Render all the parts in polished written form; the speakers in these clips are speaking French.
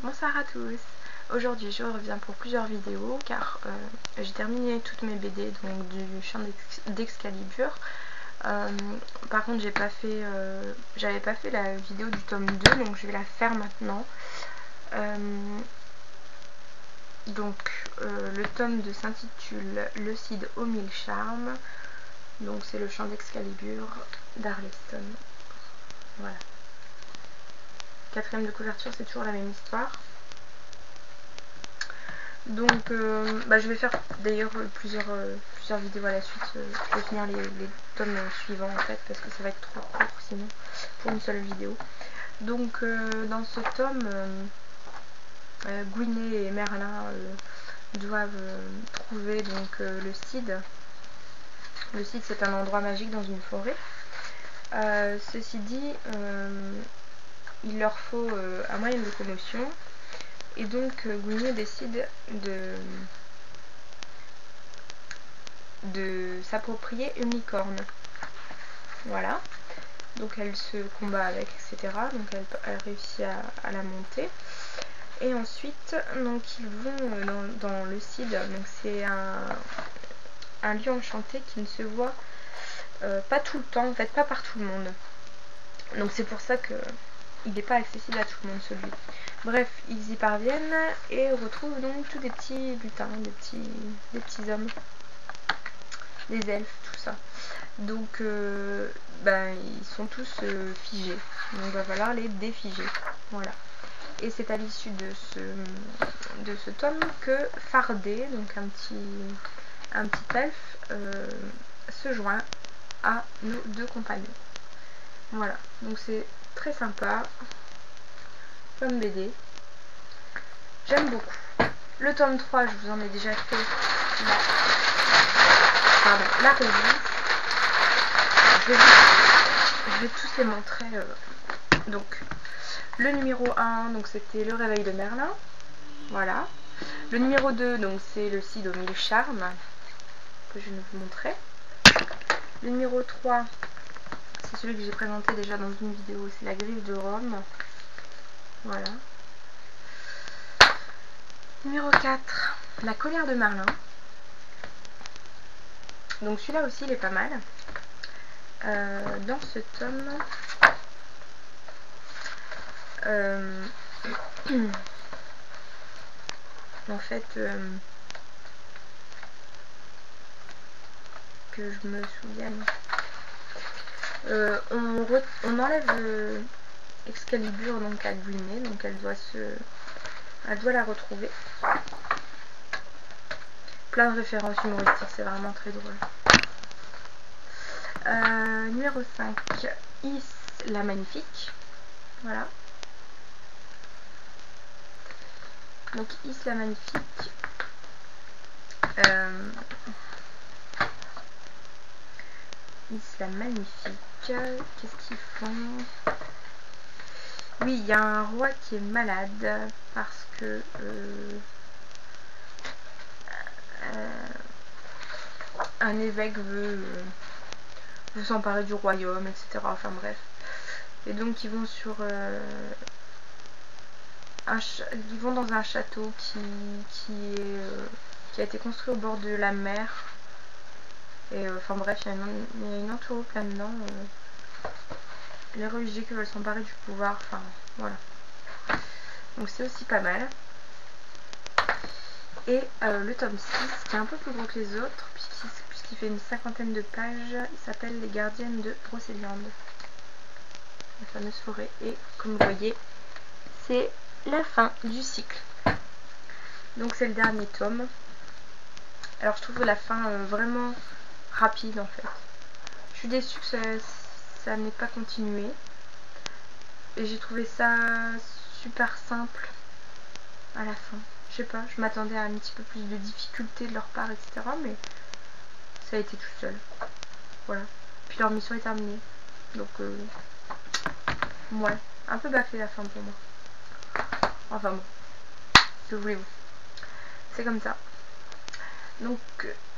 Bonsoir à tous. Aujourd'hui je reviens pour plusieurs vidéos car j'ai terminé toutes mes BD donc du chant d'Excalibur. Par contre j'avais pas fait la vidéo du tome 2 donc je vais la faire maintenant. Le tome 2 s'intitule Le Cid aux 1000 charmes. Donc c'est le chant d'Excalibur d'Arleston. Voilà. Quatrième de couverture, c'est toujours la même histoire. Donc je vais faire d'ailleurs plusieurs vidéos à la suite. Je vais finir les tomes suivants en fait parce que ça va être trop court sinon pour une seule vidéo. Donc dans ce tome, Gwyné et Merlin doivent trouver donc le Cid. Le Cid, c'est un endroit magique dans une forêt. Ceci dit, il leur faut un moyen de locomotion et donc Gwyné décide de s'approprier une licorne. Voilà, donc elle se combat avec, etc. Donc elle réussit à la monter. Et ensuite, donc ils vont dans le Cid. Donc c'est un lieu enchanté qui ne se voit pas tout le temps, en fait pas par tout le monde. Donc c'est pour ça que il n'est pas accessible à tout le monde celui. Bref, ils y parviennent et retrouvent donc tous des petits lutins, des petits hommes, des elfes, tout ça. Donc ils sont tous figés. Donc il va falloir les défiger. Voilà. Et c'est à l'issue de ce tome que Fardé, donc un petit elfe, se joint à nos deux compagnons. Voilà, donc c'est très sympa comme BD. J'aime beaucoup. Le tome 3, je vous en ai déjà fait la revue. Je vais tous les montrer. Donc, le numéro 1, donc c'était Le Réveil de Merlin. Voilà. Le numéro 2, donc c'est Le Cid aux 1000 charmes, que je vais vous montrer. Le numéro 3, c'est celui que j'ai présenté déjà dans une vidéo, c'est La Griffe de Rome. Voilà. Numéro 4, La Colère de Merlin. Donc celui-là aussi il est pas mal. Dans ce tome, en fait, que je me souvienne, on enlève Excalibur donc à Gwyné, donc elle doit la retrouver. Plein de références humoristiques, c'est vraiment très drôle. Numéro 5, Is la Magnifique. Voilà. Donc Is la Magnifique. Is la Magnifique. Qu'est-ce qu'ils font? Oui, il y a un roi qui est malade parce que un évêque veut s'emparer du royaume, etc. Enfin bref. Et donc ils vont ils vont dans un château qui a été construit au bord de la mer. Et enfin bref, il y a une entourloupe là-dedans. Les religieux qui veulent s'emparer du pouvoir, enfin voilà. Donc c'est aussi pas mal. Et le tome 6, qui est un peu plus gros que les autres, puisqu'il fait une 50aine de pages, il s'appelle Les Gardiennes de Brocéliande. La fameuse forêt. Et comme vous voyez, c'est la fin du cycle. Donc c'est le dernier tome. Alors je trouve la fin vraiment rapide en fait. Je suis déçue que ça n'ait pas continué. Et j'ai trouvé ça super simple à la fin. Je sais pas, je m'attendais à un petit peu plus de difficulté de leur part, etc. Mais ça a été tout seul. Voilà. Puis leur mission est terminée. Donc, ouais, un peu baffé la fin pour moi. Enfin bon, que voulez-vous? C'est comme ça. Donc,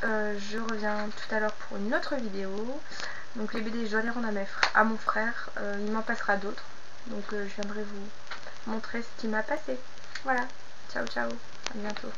je reviens tout à l'heure pour une autre vidéo. Donc les BD, je dois les rendre à mon frère. Il m'en passera d'autres. Donc je viendrai vous montrer ce qui m'a passé. Voilà, ciao ciao, à bientôt.